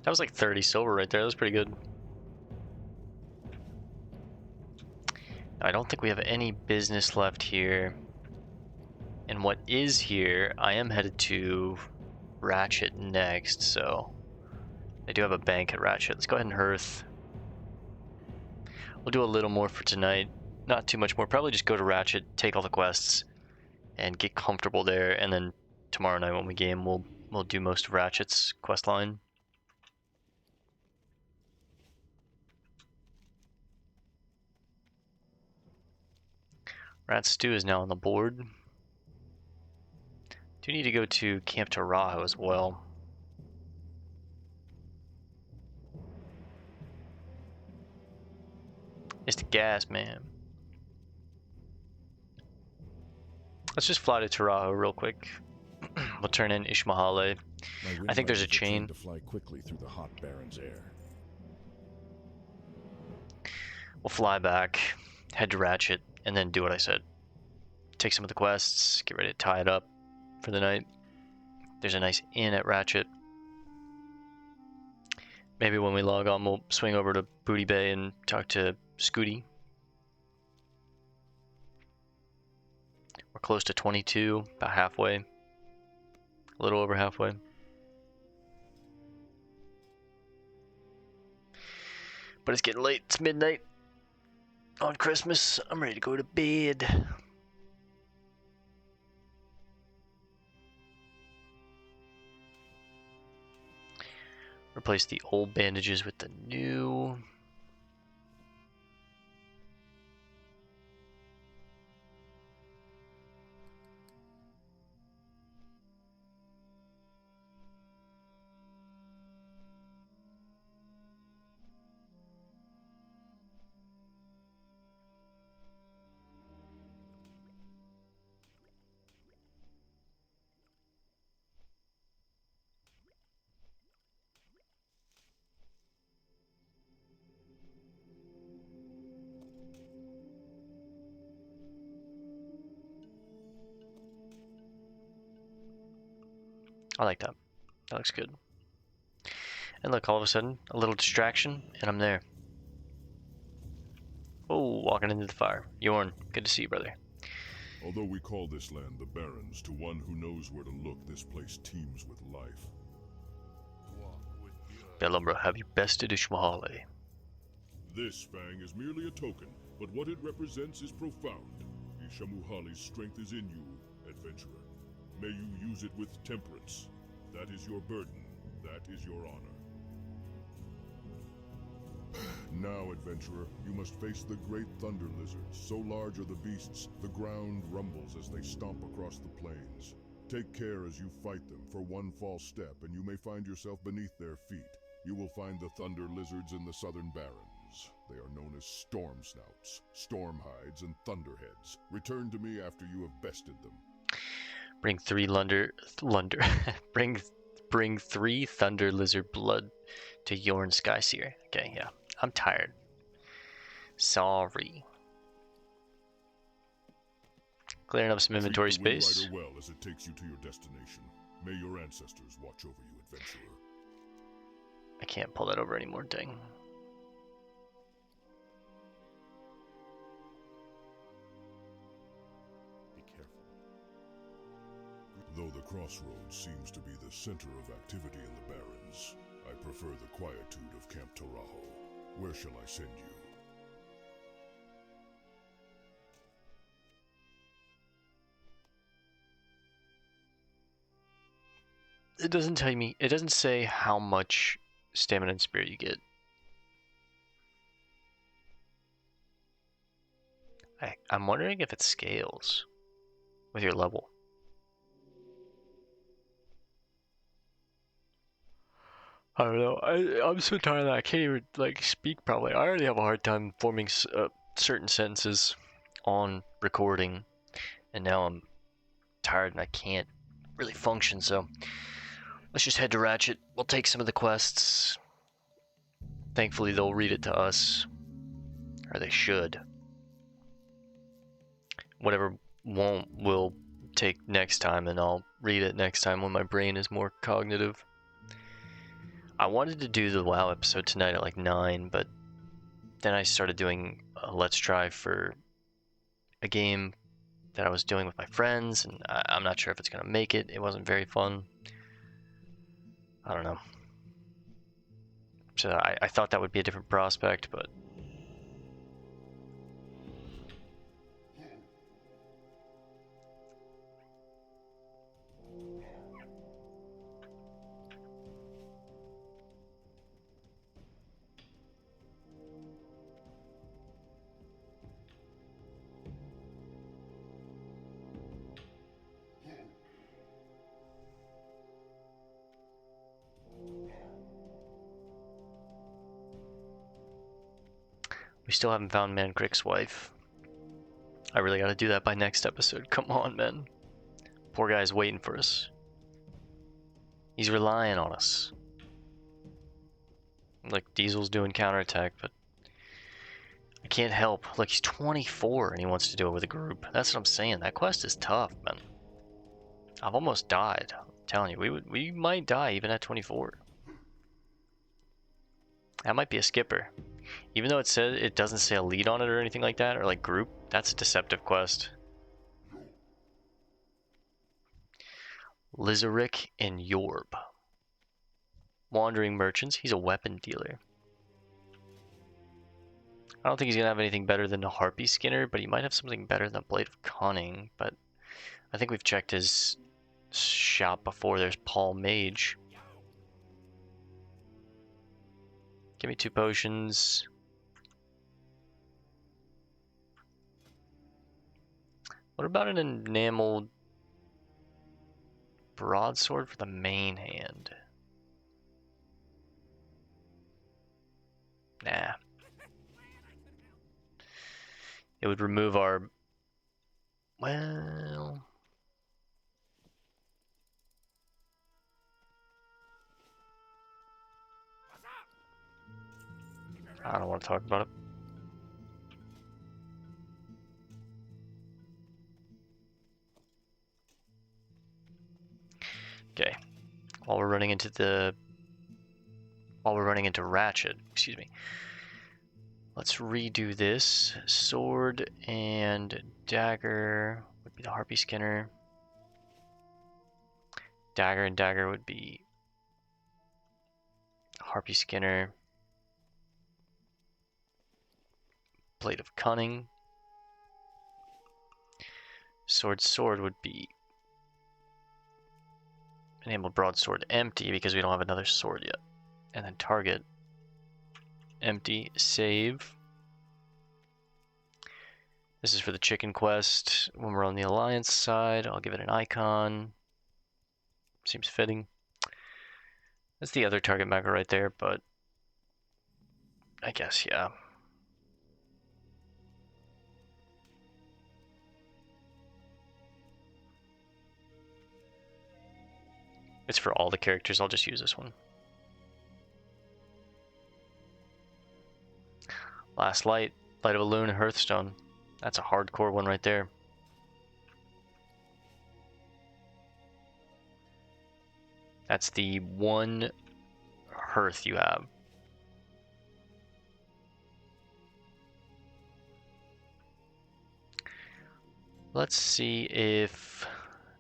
That was like 30 silver right there. That was pretty good. I don't think we have any business left here. And what is here, I am headed to Ratchet next, so I do have a bank at Ratchet. Let's go ahead and hearth. We'll do a little more for tonight. Not too much more. Probably just go to Ratchet, take all the quests, and get comfortable there. And then tomorrow night when we game, we'll do most of Ratchet's quest line. Rat Stew is now on the board. Do need to go to Camp Tarajo as well. It's the gas, man. Let's just fly to Tarajo real quick. We'll turn in Ishamuhale. I think there's a chain. To fly quickly through the hot Baron's air. We'll fly back, head to Ratchet, and then do what I said. Take some of the quests, get ready to tie it up for the night. There's a nice inn at Ratchet. Maybe when we log on, we'll swing over to Booty Bay and talk to Scooty. We're close to 22, about halfway. A little over halfway. But it's getting late. It's midnight on Christmas. I'm ready to go to bed. Replace the old bandages with the new. I like that. That looks good. And look, all of a sudden, a little distraction, and I'm there. Oh, walking into the fire. Yorn, good to see you, brother. Although we call this land the Barrens, to one who knows where to look, this place teems with life. Belumbra, have you bested Ishamuhale? This fang is merely a token, but what it represents is profound. Ishamuhale's strength is in you, adventurer. May you use it with temperance. That is your burden. That is your honor. Now, adventurer, you must face the great thunder lizards. So large are the beasts, the ground rumbles as they stomp across the plains. Take care as you fight them, for one false step and you may find yourself beneath their feet. You will find the thunder lizards in the southern barrens. They are known as storm snouts, stormhides, and thunderheads. Return to me after you have bested them. Bring 3 bring 3 thunder lizard blood to Yorn Skyseer. Okay, yeah. I'm tired. Sorry. Clearing up some inventory Treat the Wind space. Rider well as it takes you to your destination. May your ancestors watch over you, adventurer. I can't pull that over anymore, dang. Be careful. Though the crossroads seems to be the center of activity in the Barrens, I prefer the quietude of Camp Tarajo. Where shall I send you? It doesn't tell me, it doesn't say how much stamina and spirit you get. I'm wondering if it scales with your level. I don't know. I'm so tired that I can't even like speak probably. I already have a hard time forming certain sentences on recording, and now I'm tired and I can't really function. So let's just head to Ratchet. We'll take some of the quests. Thankfully, they'll read it to us, or they should. Whatever won't, we'll take next time, and I'll read it next time when my brain is more cognitive. I wanted to do the WoW episode tonight at like 9, but then I started doing a Let's Try for a game that I was doing with my friends, and I'm not sure if it's going to make it. It wasn't very fun. I don't know. So I thought that would be a different prospect, but... We still haven't found Mancrick's wife. I really gotta do that by next episode. Come on, man. Poor guy's waiting for us. He's relying on us. Like, Diesel's doing counterattack, but I can't help. Look, he's 24 and he wants to do it with a group. That's what I'm saying. That quest is tough, man. I've almost died. telling you, we might die even at 24. That might be a skipper. Even though it doesn't say a lead on it or anything like that, or like group, that's a deceptive quest. Lizaric and Yorb. Wandering merchants. He's a weapon dealer. I don't think he's gonna have anything better than a Harpy Skinner, but he might have something better than a Blade of Cunning. But I think we've checked his shop before. There's Paul Mage. Give me 2 potions. What about an enameled broadsword for the main hand? Nah. It would remove our... Well... I don't want to talk about it. Okay. While we're running into Ratchet, excuse me. Let's redo this. Sword and dagger would be the Harpy Skinner. Dagger and dagger would be Harpy Skinner. Blade of Cunning. Sword would be enabled broadsword empty because we don't have another sword yet. And then target empty, save. This is for the chicken quest. When we're on the Alliance side, I'll give it an icon. Seems fitting. That's the other target macro right there, but I guess, yeah. It's for all the characters, I'll just use this one. Last Light, Light of a Loon, Hearthstone. That's a hardcore one right there. That's the one hearth you have. Let's see if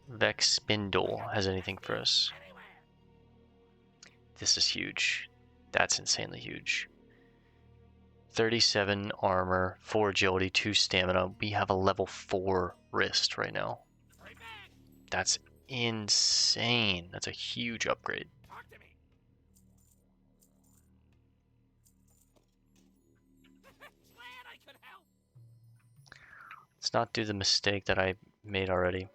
Vex Spindle has anything for us. This is huge. That's insanely huge. 37 armor, 4 agility, 2 stamina. We have a level 4 wrist right now. That's insane. That's a huge upgrade. Let's not do the mistake that I made already.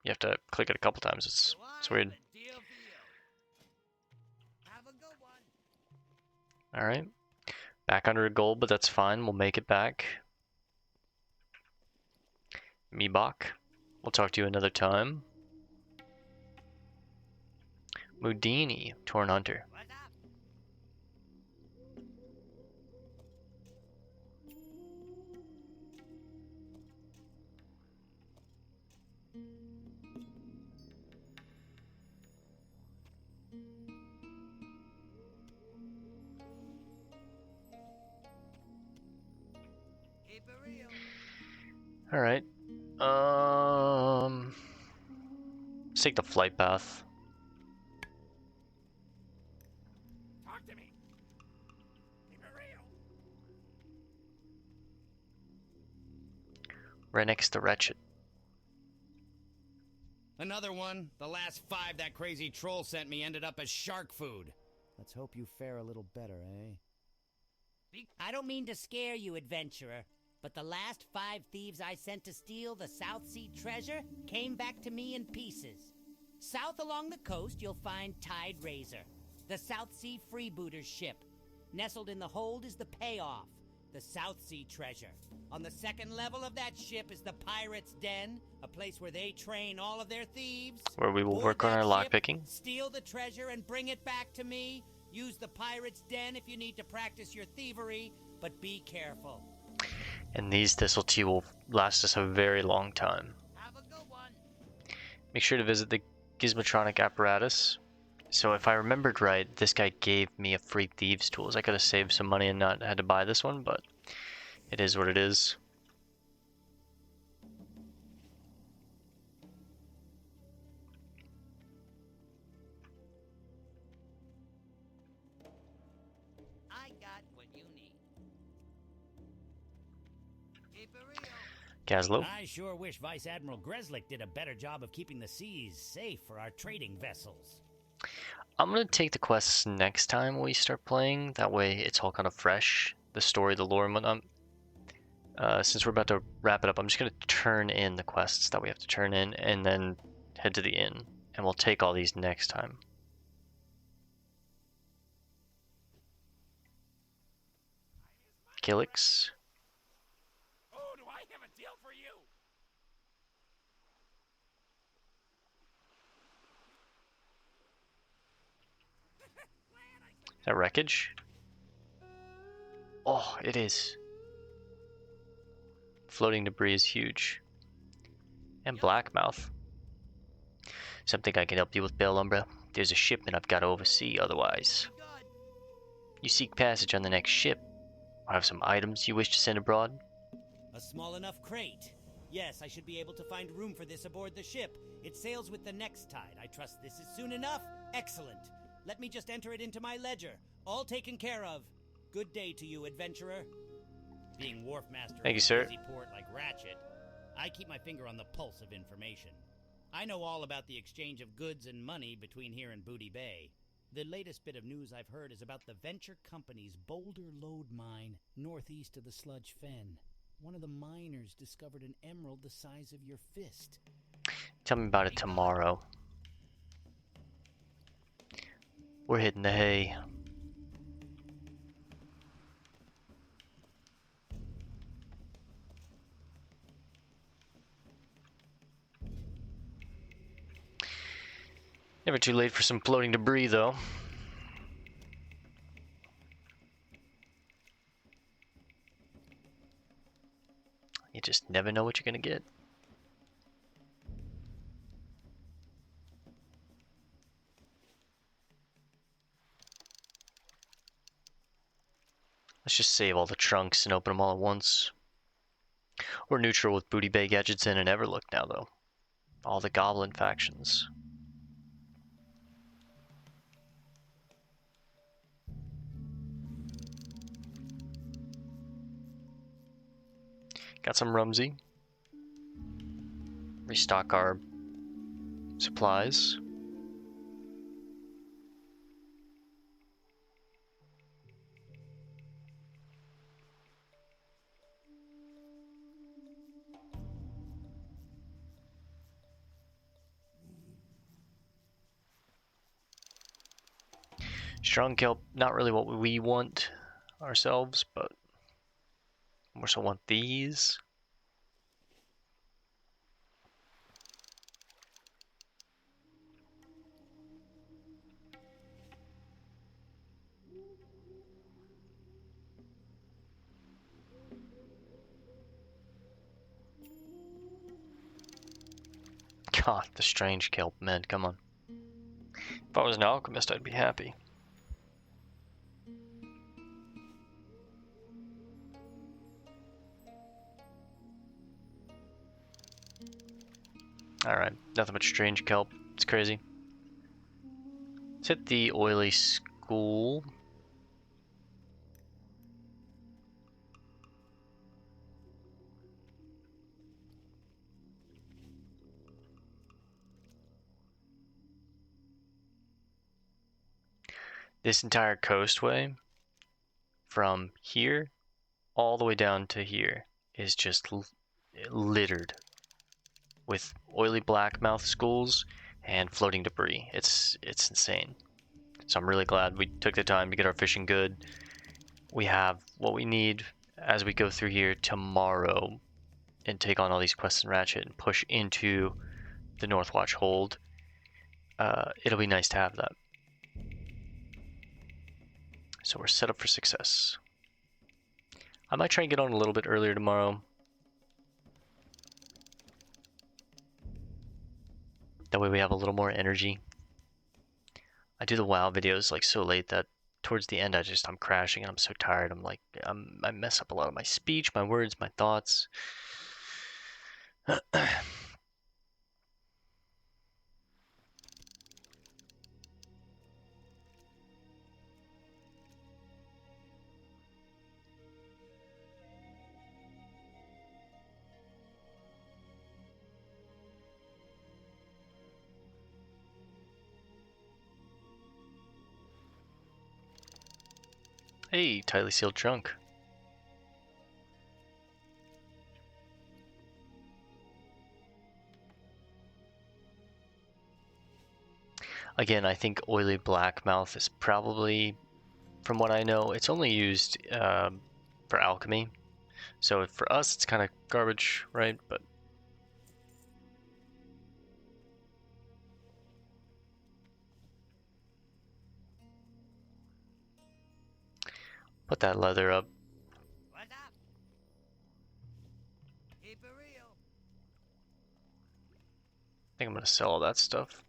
You have to click it a couple times. It's weird. Alright. Back under a gold, but that's fine. We'll make it back. Meebok. We'll talk to you another time. Mudini, Torn Hunter. Alright. Let's take the flight path. Talk to me. Keep it real. Right next to Wretched. Another one. The last 5 that crazy troll sent me ended up as shark food. Let's hope you fare a little better, eh? I don't mean to scare you, adventurer, but the last 5 thieves I sent to steal the South Sea treasure came back to me in pieces. South along the coast, you'll find Tide Razor, the South Sea freebooter's ship. Nestled in the hold is the payoff, the South Sea treasure. On the 2nd level of that ship is the Pirate's Den, a place where they train all of their thieves. Where we will Board work on that our ship, lockpicking. Steal the treasure and bring it back to me. Use the Pirate's Den if you need to practice your thievery, but be careful. And these thistle tea will last us a very long time. Have a good one. Make sure to visit the Gizmotronic apparatus. So if I remembered right, this guy gave me a free thieves tools. I could have saved some money and not had to buy this one, but it is what it is. I got what you need. Keep it real. Gazlo. I sure wish Vice Admiral Greslick did a better job of keeping the seas safe for our trading vessels. I'm going to take the quests next time we start playing. That way it's all kind of fresh. The story, the lore, and whatnot. Since we're about to wrap it up, I'm just going to turn in the quests that we have to turn in and then head to the inn. And we'll take all these next time. Gilix. Oh, do I have a deal for you? Is that wreckage? Oh, it is. Floating debris is huge. And Blackmouth. Something I can help you with, Bellumbra. There's a shipment I've got to oversee otherwise. Good. You seek passage on the next ship. Or have some items you wish to send abroad? A small enough crate. Yes, I should be able to find room for this aboard the ship. It sails with the next tide. I trust this is soon enough. Excellent. Let me just enter it into my ledger. All taken care of. Good day to you, adventurer. Being wharf master Thank you, of a sir. busy port like Ratchet, I keep my finger on the pulse of information. I know all about the exchange of goods and money between here and Booty Bay. The latest bit of news I've heard is about the Venture Company's Boulder Lode Mine, northeast of the Sludge Fen. One of the miners discovered an emerald the size of your fist. Tell me about it tomorrow. We're hitting the hay. Never too late for some floating debris, though. You just never know what you're gonna get. Let's just save all the trunks and open them all at once. We're neutral with Booty Bay, Gadgetson, and Everlook now, though. All the goblin factions. Got some Rumsey. Restock our supplies. Strong kelp, not really what we want ourselves, but more so want these. God, the strange kelp, man, come on. If I was an alchemist, I'd be happy. Alright, nothing but strange kelp. It's crazy. Let's hit the oily school. This entire coastway, from here all the way down to here, is just littered with oily blackmouth schools and floating debris. It's insane. So I'm really glad we took the time to get our fishing good. We have what we need as we go through here tomorrow and take on all these quests in Ratchet and push into the Northwatch hold. It'll be nice to have that. So we're set up for success. I might try and get on a little bit earlier tomorrow. That way we have a little more energy. I do the WoW videos like so late that towards the end I'm crashing and I'm so tired. I mess up a lot of my speech, my words, my thoughts. Hey, tightly sealed trunk. Again, I think oily blackmouth is probably, from what I know, it's only used for alchemy. So for us, it's kind of garbage, right? But put that leather up. What's up? Keep it real. I think I'm gonna sell all that stuff.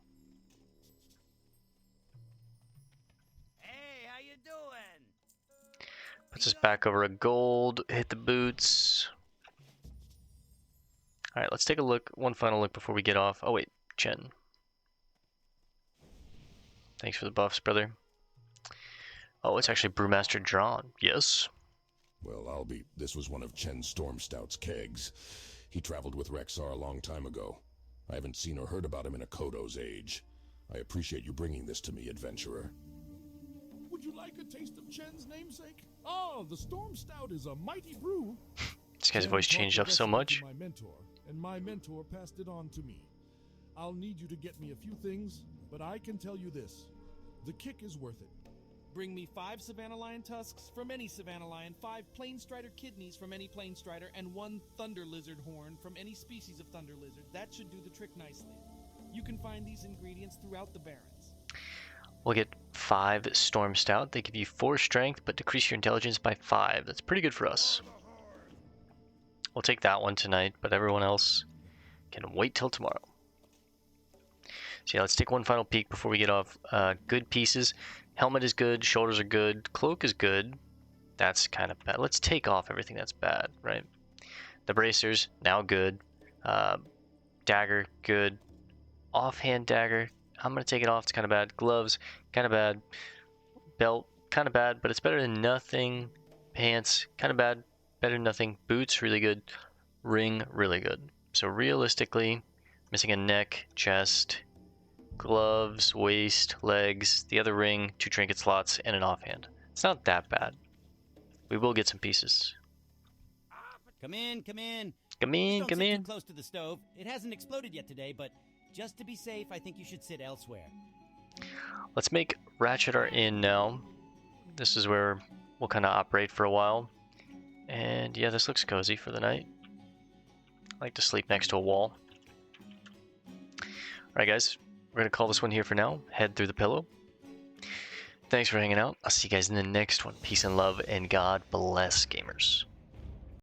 Hey, how you doing? Puts us back over a gold. Hit the boots. All right, let's take a look. One final look before we get off. Oh wait, Chen. Thanks for the buffs, brother. Oh, it's actually Brewmaster Drawn. Yes. Well, this was one of Chen Stormstout's kegs. He traveled with Rexar a long time ago. I haven't seen or heard about him in a Kodo's age. I appreciate you bringing this to me, adventurer. Would you like a taste of Chen's namesake? Oh, the Storm Stout is a mighty brew. This guy's voice Chen changed taught up the so recipe much. to my mentor, and my mentor passed it on to me. I'll need you to get me a few things, but I can tell you this. The kick is worth it. Bring me 5 Savannah Lion tusks from any Savannah Lion, 5 Plain Strider kidneys from any Plain Strider, and 1 Thunder Lizard horn from any species of Thunder Lizard. That should do the trick nicely. You can find these ingredients throughout the Barrens. We'll get 5 Storm Stout. They give you 4 strength, but decrease your intelligence by 5. That's pretty good for us. We'll take that one tonight, but everyone else can wait till tomorrow. So yeah, let's take one final peek before we get off. Good pieces. Helmet is good. Shoulders are good. Cloak is good. That's kind of bad. Let's take off everything that's bad, right? The bracers, now good. Dagger, good. Offhand dagger, I'm going to take it off. It's kind of bad. Gloves, kind of bad. Belt, kind of bad, but it's better than nothing. Pants, kind of bad. Better than nothing. Boots, really good. Ring, really good. So realistically, missing a neck, chest, gloves, waist, legs, the other ring, 2 trinket slots, and an offhand. It's not that bad. We will get some pieces. Come in, come in. Come in, Just come don't sit in. too close to the stove. It hasn't exploded yet today, but just to be safe, I think you should sit elsewhere. Let's make Ratchet our inn now. This is where we'll kind of operate for a while. And yeah, this looks cozy for the night. I like to sleep next to a wall. Alright guys, we're going to call this one here for now. Head through the pillow. Thanks for hanging out. I'll see you guys in the next one. Peace and love, and God bless, gamers.